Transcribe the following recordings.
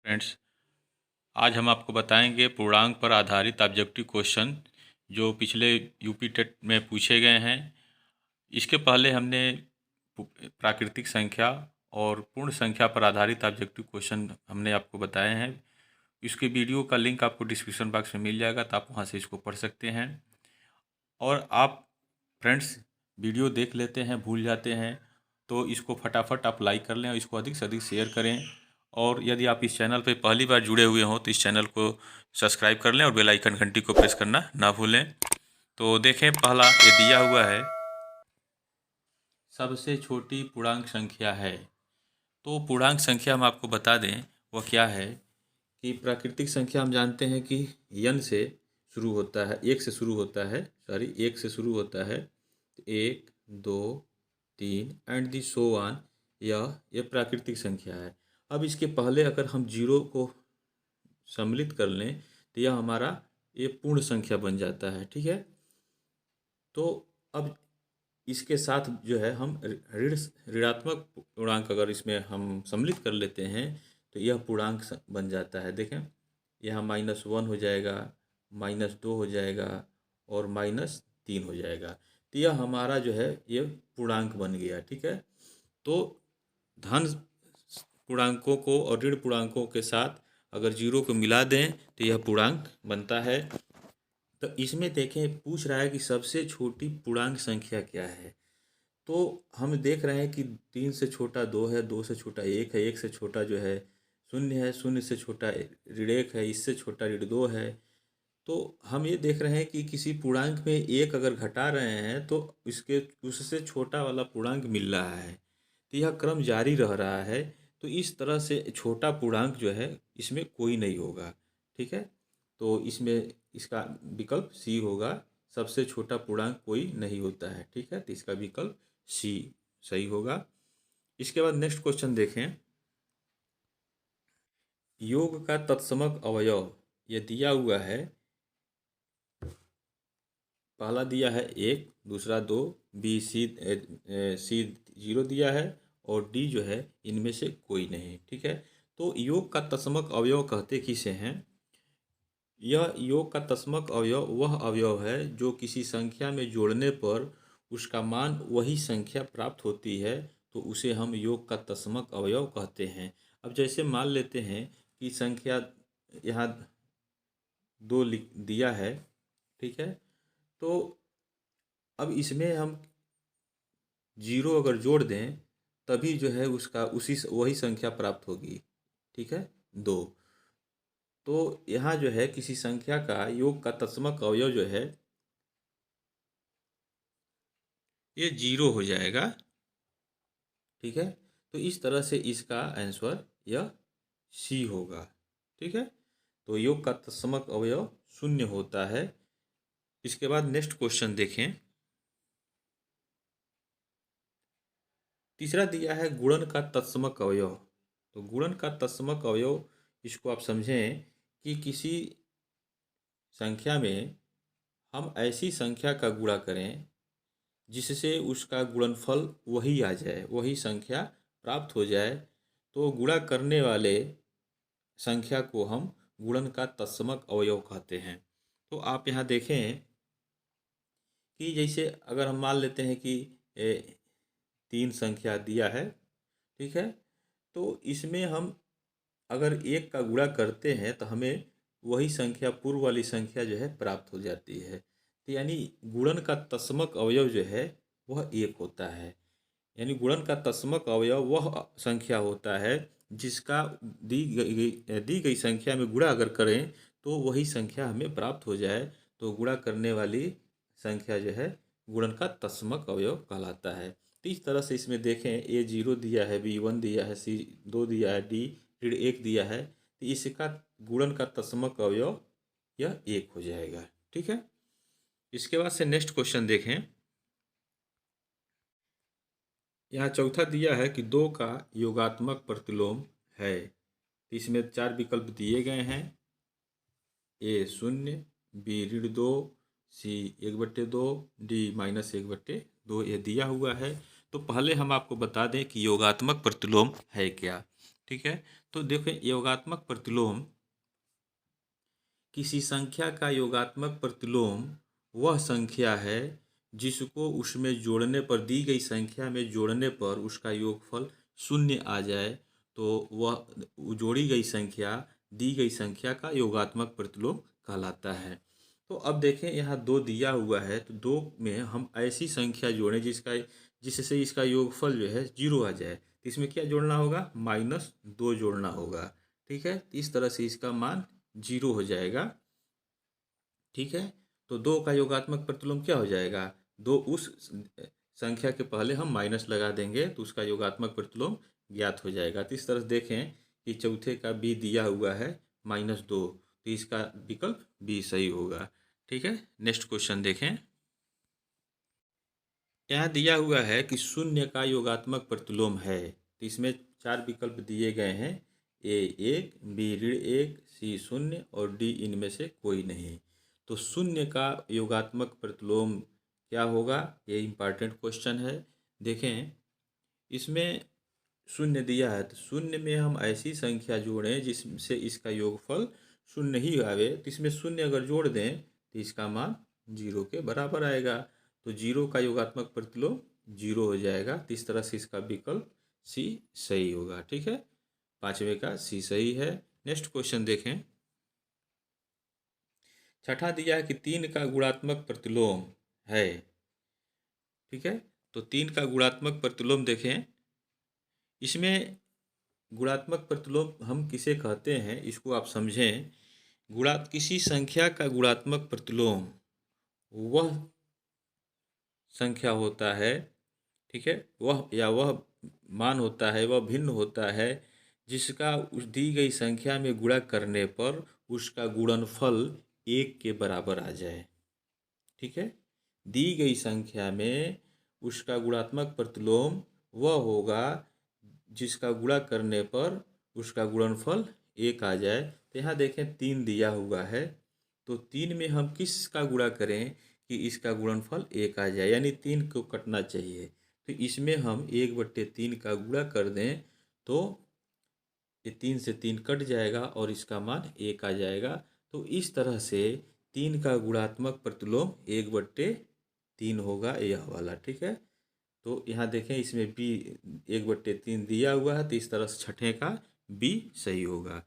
Friends, आज हम आपको बताएंगे पूर्णांक पर आधारित ऑब्जेक्टिव क्वेश्चन जो पिछले यूपी टेट में पूछे गए हैं। इसके पहले हमने प्राकृतिक संख्या और पूर्ण संख्या पर आधारित ऑब्जेक्टिव क्वेश्चन हमने आपको बताए हैं। इसके वीडियो का लिंक आपको डिस्क्रिप्शन बॉक्स में मिल जाएगा, तो आप वहां से इसको पढ़ सकते हैं। और आप फ्रेंड्स वीडियो देख लेते हैं, भूल जाते हैं, तो इसको फटाफट आप लाइक कर लें और इसको अधिक से अधिक शेयर करें। और यदि आप इस चैनल पर पहली बार जुड़े हुए हों तो इस चैनल को सब्सक्राइब कर लें और बेल आइकन घंटी को प्रेस करना ना भूलें। तो देखें, पहला ये दिया हुआ है, सबसे छोटी पूर्णांक संख्या है। तो पूर्णांक संख्या हम आपको बता दें वह क्या है कि प्राकृतिक संख्या हम जानते हैं कि n से शुरू होता है, एक से शुरू होता है, एक से शुरू होता है। एक, दो, तीन एंड दी सो ऑन, यह प्राकृतिक संख्या है। अब इसके पहले अगर हम जीरो को सम्मिलित कर लें तो यह हमारा ये पूर्ण संख्या बन जाता है। ठीक है, तो अब इसके साथ जो है हम ऋणात्मक पूर्णांक अगर इसमें हम सम्मिलित कर लेते हैं तो यह पूर्णांक बन जाता है। देखें, यहाँ -1 हो जाएगा, -2 हो जाएगा और -3 हो जाएगा। तो यह हमारा जो है ये पूर्णांक बन गया। ठीक है, तो धन पूर्णांकों को और ऋण पूर्णांकों के साथ अगर जीरो को मिला दें तो यह पूर्णांक बनता है। तो इसमें देखें, पूछ रहा है कि सबसे छोटी पूर्णांक संख्या क्या है। तो हम देख रहे हैं कि 3 से छोटा 2 है, 2 से छोटा 1 है, 1 से छोटा जो है 0 है, 0 से छोटा ऋण 1 है, इससे छोटा ऋण 2 है। तो हम ये देख रहे हैं कि किसी पूर्णांक में एक अगर घटा रहे हैं तो इसके उससे छोटा वाला पूर्णांक मिल रहा है। तो यह क्रम जारी रह रहा है। तो इस तरह से छोटा पूर्णांक जो है इसमें कोई नहीं होगा। ठीक है, तो इसमें इसका विकल्प सी होगा, सबसे छोटा पूर्णांक कोई नहीं होता है। ठीक है, तो इसका विकल्प सी सही होगा। इसके बाद नेक्स्ट क्वेश्चन देखें, योग का तत्समक अवयव ये दिया हुआ है। पहला दिया है 1, दूसरा 2, बी सी 0 दिया है और डी जो है इनमें से कोई नहीं। ठीक है, तो योग का तत्समक अवयव कहते किसे हैं? यह योग का तत्समक अवयव वह अवयव है जो किसी संख्या में जोड़ने पर उसका मान वही संख्या प्राप्त होती है, तो उसे हम योग का तत्समक अवयव कहते हैं। अब जैसे मान लेते हैं कि संख्या यहाँ 2 लिख दिया है। ठीक है, तो अब इसमें हम जीरो अगर जोड़ दें तभी जो है उसका उसी वही संख्या प्राप्त होगी। ठीक है, 2। तो यहाँ जो है किसी संख्या का योग का तत्समक अवयव जो है ये 0 हो जाएगा। ठीक है, तो इस तरह से इसका आंसर यह सी होगा। ठीक है, तो योग का तत्समक अवयव 0 होता है। इसके बाद नेक्स्ट क्वेश्चन देखें, तीसरा दिया है गुणन का तत्समक अवयव। तो गुणन का तत्समक अवयव इसको आप समझें कि किसी संख्या में हम ऐसी संख्या का गुणा करें जिससे उसका गुणनफल वही आ जाए, वही संख्या प्राप्त हो जाए, तो गुणा करने वाले संख्या को हम गुणन का तत्समक अवयव कहते हैं। तो आप यहाँ देखें कि जैसे अगर हम मान लेते हैं कि 3 संख्या दिया है। ठीक है, तो इसमें हम अगर एक का गुणा करते हैं तो हमें वही संख्या पूर्व वाली संख्या जो है प्राप्त हो जाती है। तो यानी गुणन का तत्समक अवयव जो है वह 1 होता है। यानी गुणन का तत्समक अवयव वह संख्या होता है जिसका दी गई संख्या में गुणा अगर करें तो वही संख्या हमें प्राप्त हो जाए, तो गुणा करने वाली संख्या जो है गुणन का तत्समक अवयव कहलाता है। तो इस तरह से इसमें देखें, ए 0 दिया है, बी 1 दिया है, सी 2 दिया है, डी ऋण 1 दिया है, तो इसका गुणन का तत्समक अवयव यह 1 हो जाएगा। ठीक है, इसके बाद से नेक्स्ट क्वेश्चन देखें, यहाँ चौथा दिया है कि 2 का योगात्मक प्रतिलोम है। तो इसमें 4 विकल्प दिए गए हैं, ए 0, बी ऋण 2, सी 1/2, डी -1/2 ये दिया हुआ है। तो पहले हम आपको बता दें कि योगात्मक प्रतिलोम है क्या। ठीक है। तो देखें, योगात्मक प्रतिलोम, किसी संख्या का योगात्मक प्रतिलोम वह संख्या है जिसको उसमें जोड़ने पर, दी गई संख्या में जोड़ने पर उसका योगफल शून्य आ जाए, तो वह जोड़ी गई संख्या दी गई संख्या का योगात्मक प्रतिलोम कहलाता है। तो अब देखें, यहाँ 2 दिया हुआ है, तो 2 में हम ऐसी संख्या जोड़ें जिससे इसका योगफल जो है 0 आ जाए। तो इसमें क्या जोड़ना होगा? -2 जोड़ना होगा। ठीक है, इस तरह से इसका मान 0 हो जाएगा। ठीक है, तो 2 का योगात्मक प्रतिलोम क्या हो जाएगा? 2 उस संख्या के पहले हम माइनस लगा देंगे तो उसका योगात्मक प्रतिलोम ज्ञात हो जाएगा। तो इस तरह से देखें कि चौथे का बी दिया हुआ है -2, तो इसका विकल्प बी सही होगा। ठीक है, नेक्स्ट क्वेश्चन देखें। यहाँ दिया हुआ है कि शून्य का योगात्मक प्रतिलोम है, तो इसमें 4 विकल्प दिए गए हैं, ए 1, बी ऋण 1, सी 0 और डी इनमें से कोई नहीं। तो शून्य का योगात्मक प्रतिलोम क्या होगा? ये इम्पॉर्टेंट क्वेश्चन है। देखें, इसमें शून्य दिया है, तो शून्य में हम ऐसी संख्या जोड़ें जिससे इसका योगफल शून्य ही आवे। तो इसमें शून्य अगर जोड़ दें तो इसका मान 0 के बराबर आएगा। तो 0 का योगात्मक प्रतिलोम 0 हो जाएगा। तो इस तरह से इसका विकल्प सी सही होगा। ठीक है, 5वें का सी सही है। नेक्स्ट क्वेश्चन देखें। छठा दिया है कि 3 का गुणात्मक प्रतिलोम है। ठीक है, तो 3 का गुणात्मक प्रतिलोम देखें, इसमें गुणात्मक प्रतिलोम हम किसे कहते हैं इसको आप समझें। किसी संख्या का गुणात्मक प्रतिलोम वह संख्या होता है, ठीक है, वह मान होता है, वह भिन्न होता है जिसका उस दी गई संख्या में गुणा करने पर उसका गुणनफल 1 के बराबर आ जाए। ठीक है, दी गई संख्या में उसका गुणात्मक प्रतिलोम वह होगा जिसका गुणा करने पर उसका गुणनफल 1 आ जाए। तो यहाँ देखें 3 दिया हुआ है, तो 3 में हम किसका गुणा करें कि इसका गुणनफल 1 आ जाए, यानी 3 को कटना चाहिए। तो इसमें हम 1/3 का गुणा कर दें तो ये 3 से 3 कट जाएगा और इसका मान 1 आ जाएगा। तो इस तरह से 3 का गुणात्मक प्रतिलोम 1/3 होगा, यह वाला। ठीक है, तो यहाँ देखें इसमें बी 1/3 दिया हुआ है, तो इस तरह से छठे का बी सही होगा।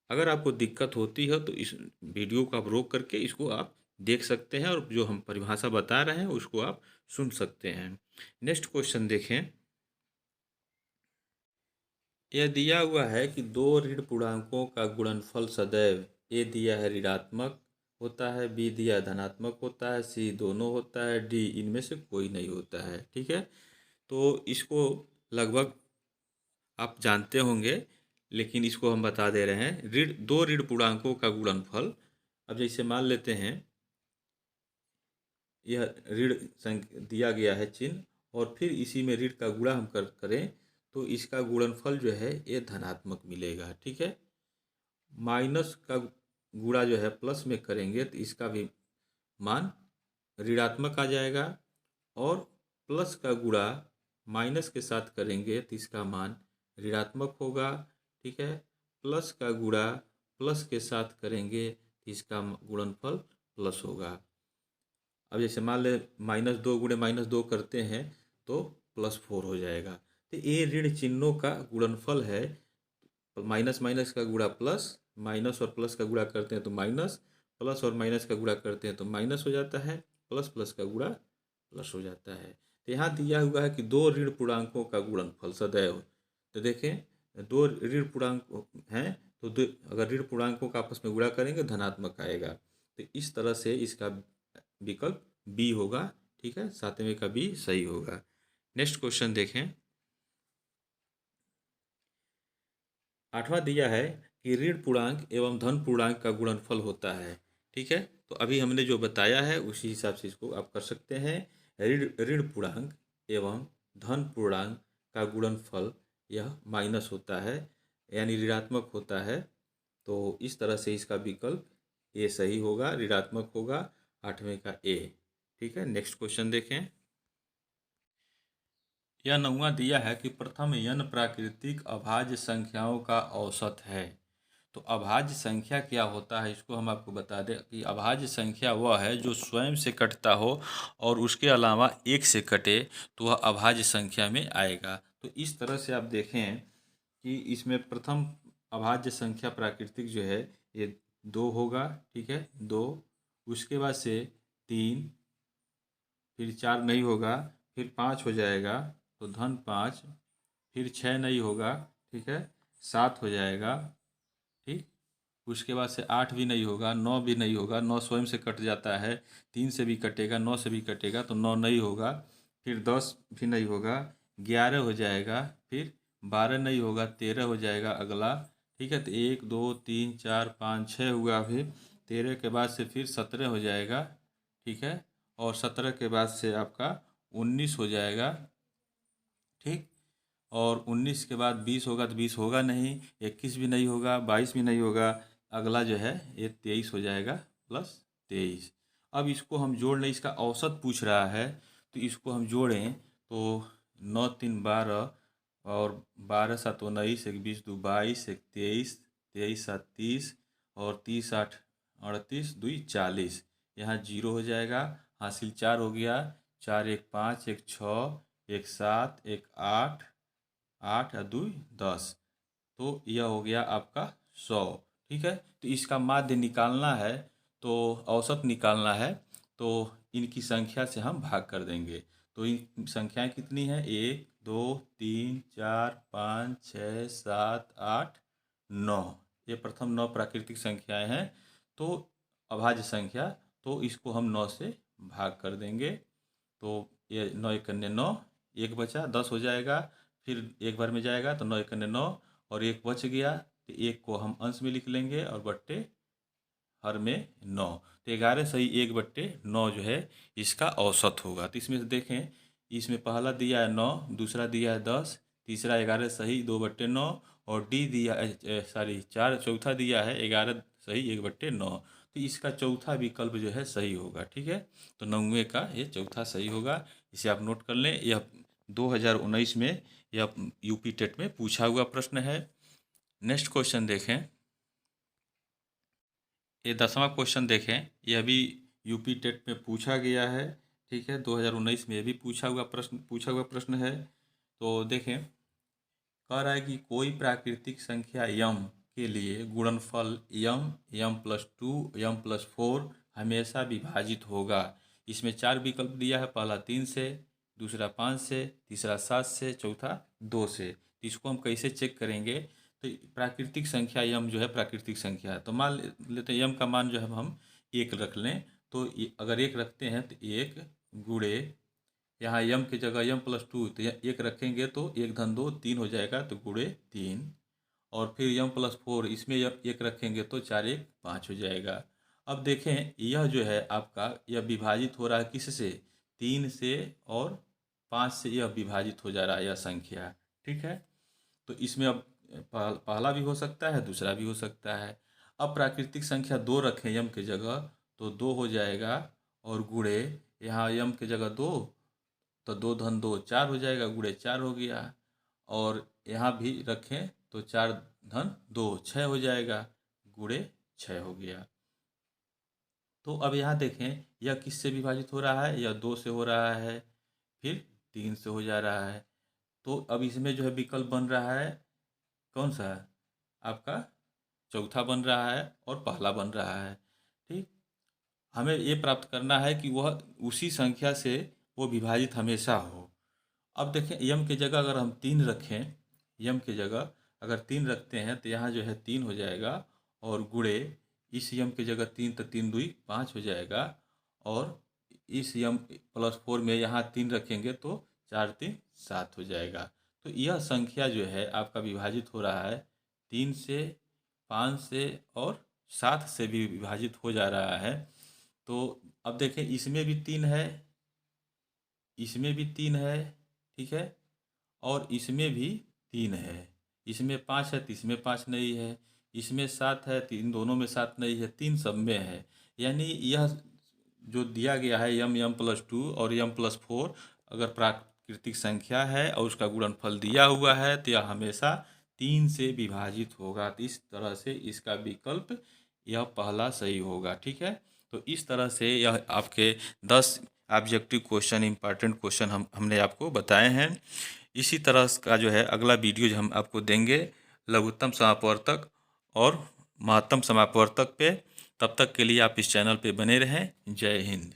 अगर आपको दिक्कत होती है तो इस वीडियो को आप रोक करके इसको आप देख सकते हैं और जो हम परिभाषा बता रहे हैं उसको आप सुन सकते हैं। नेक्स्ट क्वेश्चन देखें। यह दिया हुआ है कि 2 ऋण पूर्णांकों का गुणनफल सदैव, ए दिया है ऋणात्मक होता है, बी दिया धनात्मक होता है, सी दोनों होता है, डी इनमें से कोई नहीं होता है। ठीक है, तो इसको लगभग आप जानते होंगे, लेकिन इसको हम बता दे रहे हैं। 2 ऋण पूर्णांकों का गुणनफल, अब जैसे मान लेते हैं यह ऋण दिया गया है चिन्ह, और फिर इसी में ऋण का गुणा हम करें तो इसका गुणनफल जो है ये धनात्मक मिलेगा। ठीक है, माइनस का गुणा जो है प्लस में करेंगे तो इसका भी मान ऋणात्मक आ जाएगा, और प्लस का गुणा माइनस के साथ करेंगे तो इसका मान ऋणात्मक होगा। ठीक है, प्लस का गुणा प्लस के साथ करेंगे तो इसका गुणनफल प्लस होगा। अब जैसे मान ले -2 गुणे -2 करते हैं तो +4 हो जाएगा। तो ये ऋण चिन्हों का गुणनफल है। माइनस माइनस का गुणा प्लस, माइनस और प्लस का गुणा करते हैं तो माइनस, प्लस और माइनस का गुणा करते हैं तो माइनस हो जाता है, प्लस प्लस का गुणा प्लस हो जाता है। तो यहाँ दिया हुआ है कि 2 ऋण पूर्णांकों का गुणनफल सदैव, तो देखें 2 ऋण पूर्णांक हैं तो अगर ऋण पूर्णांकों का आपस में गुणा करेंगे धनात्मक आएगा। तो इस तरह से इसका विकल्प बी होगा। ठीक है, 7वें का बी सही होगा। नेक्स्ट क्वेश्चन देखें। 8वां दिया है कि ऋण पूर्णांक एवं धन पूर्णांक का गुणनफल होता है। ठीक है, तो अभी हमने जो बताया है उसी हिसाब से इसको आप कर सकते हैं। ऋण ऋण पूर्णांक एवं धन पूर्णांक का गुणनफल यह माइनस होता है, यानी ऋणात्मक होता है। तो इस तरह से इसका विकल्प ए सही होगा, ऋणात्मक होगा, 8वें का ए। ठीक है, नेक्स्ट क्वेश्चन देखें। यह नमूना दिया है कि प्रथम n प्राकृतिक अभाज्य संख्याओं का औसत है। तो अभाज्य संख्या क्या होता है, इसको हम आपको बता दें कि अभाज्य संख्या वह है जो स्वयं से कटता हो और उसके अलावा एक से कटे तो वह अभाज्य संख्या में आएगा। तो इस तरह से आप देखें कि इसमें प्रथम अभाज्य संख्या प्राकृतिक जो है ये 2 होगा, ठीक है, 2, उसके बाद से 3, फिर 4 नहीं होगा, फिर 5 हो जाएगा तो -5, फिर 6 नहीं होगा, ठीक है, 7 हो जाएगा, ठीक, उसके बाद से 8 भी नहीं होगा, 9 भी नहीं होगा, 9 स्वयं से कट जाता है, 3 से भी कटेगा, 9 से भी कटेगा तो 9 नहीं होगा, फिर 10 भी नहीं होगा, 11 हो जाएगा, फिर 12 नहीं होगा, 13 हो जाएगा अगला, ठीक है। तो 1 2 3 4 5 6 हुआ, फिर 13 के बाद से फिर 17 हो जाएगा, ठीक है, और 17 के बाद से आपका 19 हो जाएगा, ठीक, और 19 के बाद 20 होगा तो 20 होगा नहीं, 21 भी नहीं होगा, 22 भी नहीं होगा, अगला जो है ये 23 हो जाएगा +23। अब इसको हम जोड़ लें, इसका औसत पूछ रहा है तो इसको हम जोड़ें तो 9 3 12 और 12 7 19, 1 20 2 22, 1 23, 23 7 30 और 30 8 38, 2 40, यहाँ 0 हो जाएगा, हासिल 4 हो गया, 4 1 5, 1 6, 1 7, 1 8, 8 और 2 10, तो यह हो गया आपका 100, ठीक है। तो इसका माध्य निकालना है, तो औसत निकालना है, तो इनकी संख्या से हम भाग कर देंगे। तो इन संख्याएं कितनी हैं, 1 2 3 4 5 6 7 8 9, ये प्रथम 9 प्राकृतिक संख्याएं हैं। तो अभाज्य संख्या, तो इसको हम 9 से भाग कर देंगे, तो ये 9 एक अन्य 9, एक बचा 10 हो जाएगा, फिर एक बार में जाएगा तो 9 एक अन्य 9 और एक बच गया, तो एक को हम अंश में लिख लेंगे और बट्टे हर में 9, तो 11 सही 1/9 जो है इसका औसत होगा। तो इसमें से देखें, इसमें पहला दिया है 9, दूसरा दिया है 10, तीसरा 11 सही 2/9 और डी दिया सॉरी 4, चौथा दिया है 11 सही 1/9, तो इसका चौथा विकल्प जो है सही होगा, ठीक है। तो 9वें का ये चौथा सही होगा, इसे आप नोट कर लें। यह 2019 में यह यूपी टेट में पूछा हुआ प्रश्न है। नेक्स्ट क्वेश्चन देखें, ये 10वां क्वेश्चन देखें, यह भी यूपी टेट में पूछा गया है, ठीक है, 2019 में यह भी पूछा हुआ प्रश्न है। तो देखें, कह रहा है कि कोई प्राकृतिक संख्या यम के लिए गुणनफल m+2 m+4 हमेशा विभाजित होगा। इसमें 4 विकल्प दिया है, पहला 3 से, दूसरा 5 से, तीसरा 7 से, चौथा 2 से। तो इसको हम कैसे चेक करेंगे, तो प्राकृतिक संख्या यम जो है प्राकृतिक संख्या है, तो मान लेते हैं यम का मान जो है हम 1 रख लें, तो अगर 1 रखते हैं तो 1 गुणे, यहाँ यम की जगह m+2 तो 1 रखेंगे तो 1 धन 2 3 हो जाएगा, तो गुणे 3, और फिर m+4 इसमें 1 रखेंगे तो 4 1 5 हो जाएगा। अब देखें, यह जो है आपका यह विभाजित हो रहा है किससे, 3 से और 5 से यह विभाजित हो जा रहा है यह संख्या, ठीक है। तो इसमें अब पहला भी हो सकता है, दूसरा भी हो सकता है। अब प्राकृतिक संख्या 2 रखें यम की जगह तो 2 हो जाएगा, और गुणे यहाँ यम की जगह 2 तो 2 धन 2 4 हो जाएगा, गुणे 4 हो गया, और यहाँ भी रखें तो 4 धन 2 6 हो जाएगा, गुणे 6 हो गया। तो अब यहाँ देखें, यह किससे विभाजित हो रहा है, यह 2 से हो रहा है, फिर 3 से हो जा रहा है। तो अब इसमें जो है विकल्प बन रहा है कौन सा, आपका चौथा बन रहा है और पहला बन रहा है, ठीक। हमें ये प्राप्त करना है कि वह उसी संख्या से वो विभाजित हमेशा हो। अब देखें, यम की जगह अगर हम 3 रखें, यम की जगह अगर 3 रखते हैं तो यहाँ जो है 3 हो जाएगा, और गुणे इस यम की जगह 3 तो 3 2 5 हो जाएगा, और इस m+4 में यहाँ 3 रखेंगे तो 4 3 7 हो जाएगा। तो यह संख्या जो है आपका विभाजित हो रहा है 3 से, 5 से और 7 से भी विभाजित हो जा रहा है। तो अब देखें, इसमें भी 3 है, इसमें भी 3 है, ठीक है, और इसमें भी 3 है, इसमें 5 है तो इसमें 5 नहीं है, इसमें 7 है तो इन दोनों में 7 नहीं है, 3 सब में है। यानी यह जो दिया गया है m+2 और m+4 अगर प्राकृतिक संख्या है और उसका गुणनफल दिया हुआ है तो यह हमेशा 3 से विभाजित होगा। तो इस तरह से इसका विकल्प यह पहला सही होगा। ठीक है, तो इस तरह से यह आपके 10 ऑब्जेक्टिव क्वेश्चन, इंपॉर्टेंट क्वेश्चन हमने आपको बताए हैं। इसी तरह का जो है अगला वीडियो जो हम आपको देंगे लघुत्तम समापवर्तक और महत्तम समापवर्तक पे। तब तक के लिए आप इस चैनल पे बने रहें। जय हिंद।